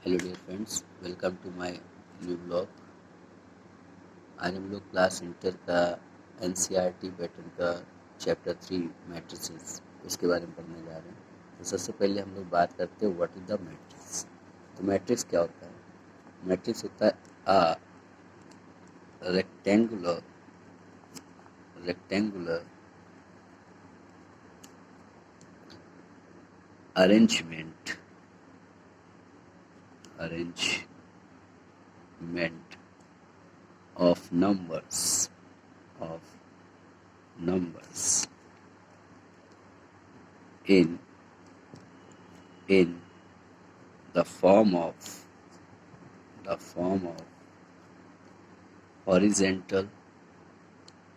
Hello dear friends, welcome to my new blog. आज हम लोग क्लास इंटर का एनसीईआरटी पैटर्न का चैप्टर 3 मैट्रिसेस उसके बारे में पढ़ने जा रहे हैं। तो सबसे पहले हम लोग बात करते हैं व्हाट इज द मैट्रिक्स। तो मैट्रिक्स क्या होता है? मैट्रिक्स होता है a rectangular rectangular arrangement arrangement of of numbers in in the form of horizontal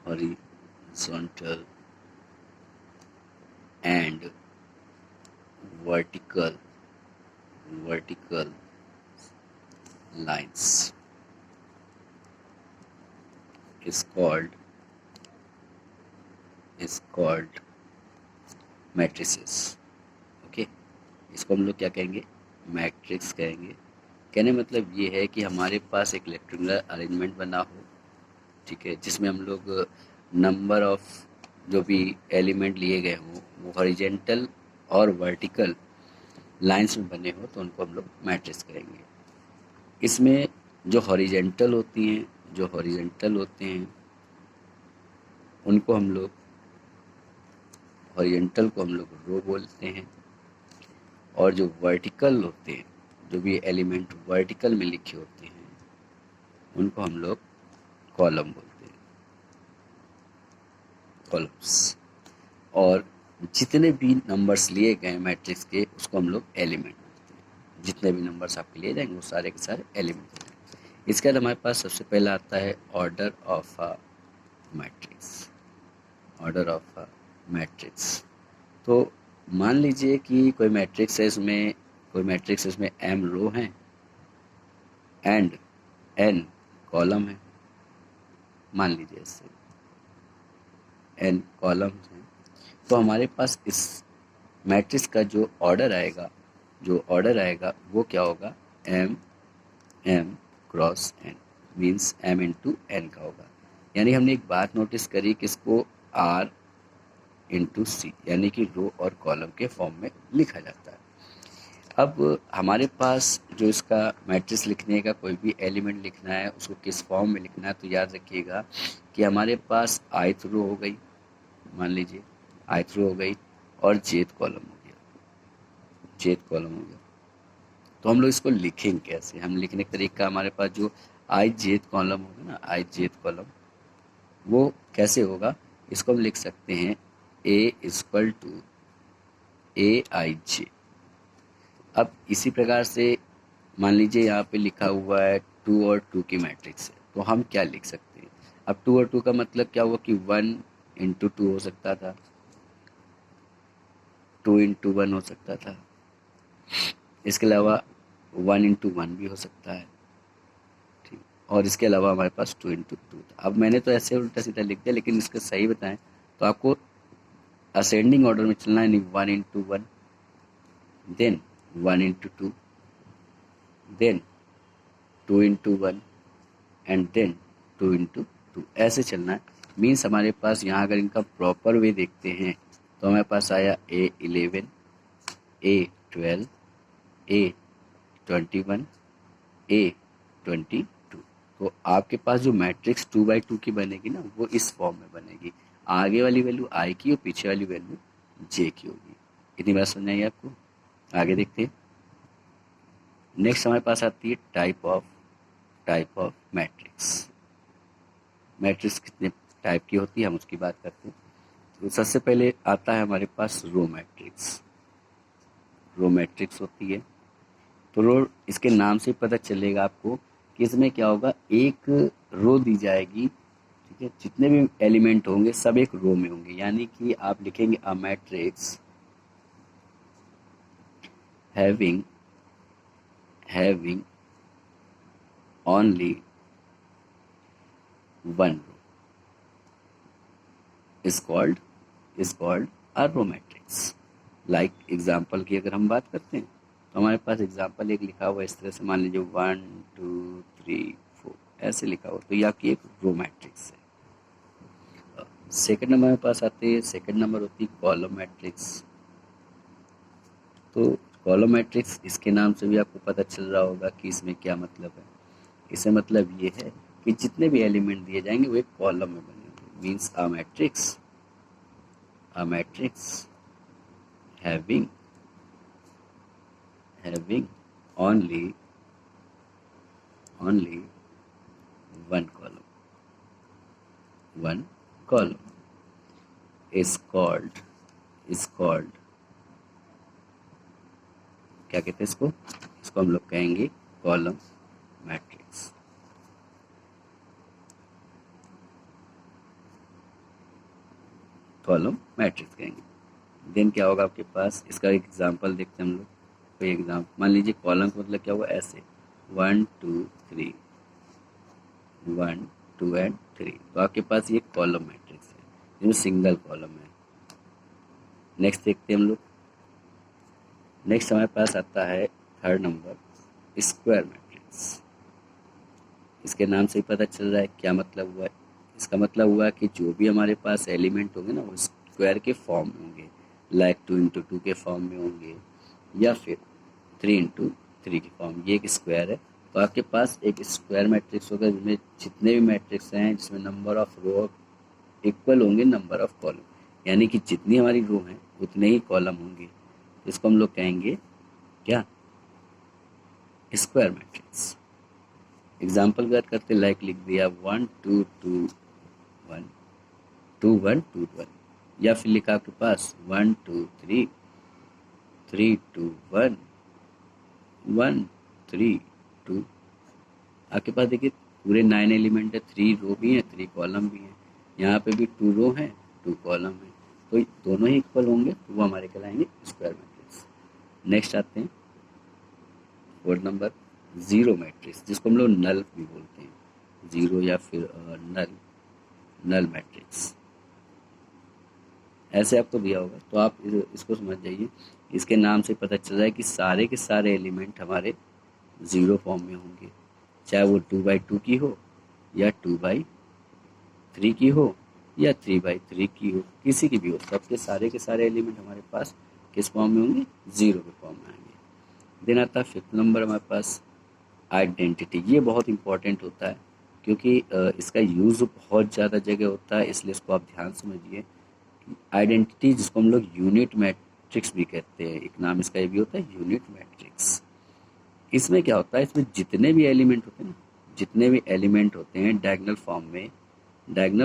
horizontal and vertical vertical lines is called matrices. Okay, इसको हम लोग क्या कहेंगे? मैट्रिक्स कहेंगे। कहने मतलब ये है कि हमारे पास एक रेक्टेंगुलर अरेंजमेंट बना हो, ठीक है, जिसमें हम लोग नंबर ऑफ जो भी एलिमेंट लिए गए हों वो हॉरिजेंटल और वर्टिकल लाइंस में बने हो, तो उनको हम लोग मैट्रिक्स कहेंगे। इसमें जो हॉरिजेंटल होते हैं उनको हम लोग हॉरिजेंटल को हम लोग रो बोलते हैं, और जो वर्टिकल होते हैं, जो भी एलिमेंट वर्टिकल में लिखे होते हैं, उनको हम लोग कॉलम बोलते हैं, कॉलम्स। और जितने भी नंबर्स लिए गए मैट्रिक्स के, उसको हम लोग एलिमेंट बोलते हैं। जितने भी नंबर्स आपके लिए जाएंगे वो सारे के सारे एलिमेंट होते हैं। इसके बाद हमारे पास सबसे पहला आता है order of a matrix. Order of a matrix. तो मान लीजिए कि कोई मैट्रिक्स है, इसमें m रो हैं एंड n कॉलम है। मान लीजिए इससे n कॉलम है, तो हमारे पास इस मैट्रिक्स का जो ऑर्डर आएगा वो क्या होगा? m m cross n means m into n का होगा। यानी हमने एक बात नोटिस करी कि इसको r इंटू सी यानी कि रो और कॉलम के फॉर्म में लिखा जाता है। अब हमारे पास जो इसका मैट्रिक्स लिखने का कोई भी एलिमेंट लिखना है, उसको किस फॉर्म में लिखना है, तो याद रखिएगा कि हमारे पास ith रो हो गई, मान लीजिए ith रो हो गई, और jth कॉलम हो गया। तो हम लोग इसको लिखेंगे कैसे? हम लिखने का तरीका, हमारे पास जो jth कॉलम होगा ना, jth कॉलम, वो कैसे होगा? इसको हम लिख सकते हैं a इक्वल टू aij। अब इसी प्रकार से मान लीजिए यहाँ पे लिखा हुआ है 2 और 2 की मैट्रिक्स है, तो हम क्या लिख सकते हैं? अब 2 और 2 का मतलब क्या हुआ कि 1 इंटू 2 हो सकता था, 2 इंटू 1 हो सकता था, इसके अलावा 1 इंटू 1 भी हो सकता है, ठीक। और इसके अलावा हमारे पास 2 इंटू 2 था। अब मैंने तो ऐसे उल्टा सीधा लिख दिया, लेकिन इसका सही बताएं तो आपको असेंडिंग ऑर्डर में चलना है। नहीं, 1 into 1, then 1 into 2, then 2 into 1, and then 2 into 2, ऐसे चलना है। मीन्स हमारे पास यहाँ अगर इनका प्रॉपर वे देखते हैं तो हमारे पास आया A11, A12, A21, A22। तो आपके पास जो मैट्रिक्स 2 by 2 की बनेगी ना, वो इस फॉर्म में बनेगी। आगे वाली वैल्यू आई की और पीछे वाली वैल्यू जे की होगी। इतनी बात समझ आई आपको? आगे देखते हैं। नेक्स्ट हमारे पास आती है टाइप ऑफ मैट्रिक्स। मैट्रिक्स कितने टाइप की होती है, हम उसकी बात करते हैं। तो सबसे पहले आता है हमारे पास रो मैट्रिक्स। रो मैट्रिक्स होती है, तो रो, इसके नाम से पता चलेगा आपको कि इसमें क्या होगा, एक रो दी जाएगी, ठीक है। जितने भी एलिमेंट होंगे सब एक रो में होंगे, यानी कि आप लिखेंगे a matrix having only one row is called a row matrix. Like example की अगर हम बात करते हैं, तो हमारे पास एग्जाम्पल एक लिखा हुआ है इस तरह से, मान लीजिए 1 2 3 4 ऐसे लिखा हुआ, तो ये आपकी एक रो मैट्रिक्स है। सेकंड नंबर में पास आते हैं, सेकंड नंबर होती है कॉलम मैट्रिक्स। तो कॉलम मैट्रिक्स, इसके नाम से भी आपको पता चल रहा होगा कि इसमें क्या मतलब है। इससे मतलब ये है कि जितने भी एलिमेंट दिए जाएंगे वो एक कॉलम में बनेंगे। Means a matrix having only one column is called क्या कहते हैं इसको हम लोग कहेंगे कॉलम मैट्रिक्स। कॉलम मैट्रिक्स कहेंगे। देन क्या होगा आपके पास, इसका एक एग्जांपल देखते हैं हम लोग। कोई एग्जाम्पल मान लीजिए, कॉलम का मतलब क्या हुआ, ऐसे 1 2 3 1 2 एंड 3, तो आपके पास ये कॉलम मैट्रिक्स है जिसमें सिंगल कॉलम है। नेक्स्ट देखते हैं हम लोग। नेक्स्ट हमारे पास आता है थर्ड नंबर, स्क्वायर मैट्रिक्स। इसके नाम से ही पता चल रहा है क्या मतलब हुआ है। इसका मतलब हुआ कि जो भी हमारे पास एलिमेंट होंगे ना वो स्क्वायर के फॉर्म में होंगे, लाइक 2 इंटू 2 के फॉर्म में होंगे या फिर 3 इंटू 3 के फॉर्म। ये एक स्क्वायर है, तो आपके पास एक स्क्वायर मैट्रिक्स होगा जिसमें जितने भी मैट्रिक्स हैं जिसमें नंबर ऑफ रो इक्वल होंगे नंबर ऑफ कॉलम, यानी कि जितनी हमारी रो हैं उतने ही कॉलम होंगे। इसको हम लोग कहेंगे क्या, स्क्वायर मैट्रिक्स। एग्जाम्पल बात करते, लाइक लिख दिया 1 2 2 1 2 1 2 1, या फिर लिखा आपके पास 1 2 3 3 2 1 1 3 2। आपके पास देखिए पूरे 9 एलिमेंट है, 3 रो भी हैं 3 कॉलम भी हैं। यहाँ पे भी 2 रो हैं 2 कॉलम है, तो दोनों ही इक्वल होंगे, तो वो हमारे कहलाएंगे स्क्वायर मैट्रिक्स। नेक्स्ट आते हैं फोर्थ नंबर, जीरो मैट्रिक्स, जिसको हम लोग नल भी बोलते हैं, जीरो या फिर नल मैट्रिक्स। ऐसे आपको दिया होगा तो आप इसको समझ जाइए। इसके नाम से पता चल रहा है कि सारे के सारे एलिमेंट हमारे ज़ीरो फॉर्म में होंगे, चाहे वो 2/2 की हो या 2/3 की हो या 3/3 की हो, किसी की भी हो, सबके सारे के सारे एलिमेंट हमारे पास किस फॉर्म में होंगे, ज़ीरो के फॉर्म में आएंगे। देन आता है फिफ्थ नंबर हमारे पास आइडेंटिटी। ये बहुत इंपॉर्टेंट होता है क्योंकि इसका यूज़ बहुत ज़्यादा जगह होता है, इसलिए इसको आप ध्यान समझिए। आइडेंटिटी जिसको हम लोग यूनिट मैट्रिक्स भी कहते हैं, एक नाम इसका ये भी होता है यूनिट मैट्रिक्स। इसमें क्या होता है, इसमें जितने भी एलिमेंट होते हैं ना, जितने भी एलिमेंट होते हैं डायगोनल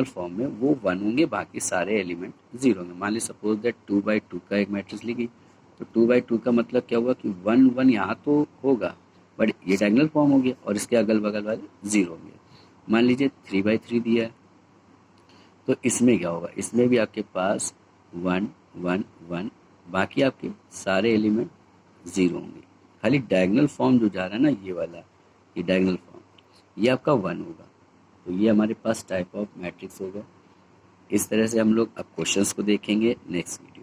फॉर्म में वो 1 होंगे, बाकी सारे एलिमेंट 0 होंगे। मान लीजिए सपोज दैट 2/2 का एक मैट्रिक्स लिखी, तो 2/2 का मतलब क्या हुआ कि 1 1 यहाँ तो होगा बट ये डायगोनल फॉर्म हो गया और इसके अगल बगल वाले 0 होंगे। मान लीजिए 3/3 दिया है, तो इसमें क्या होगा, इसमें भी आपके पास 1 1 1, बाकी आपके सारे एलिमेंट 0 होंगे। खाली डायगोनल फॉर्म जो जा रहा है ना, ये वाला, ये डायगोनल फॉर्म, ये आपका 1 होगा। तो ये हमारे पास टाइप ऑफ मैट्रिक्स होगा। इस तरह से हम लोग अब क्वेश्चंस को देखेंगे नेक्स्ट वीडियो।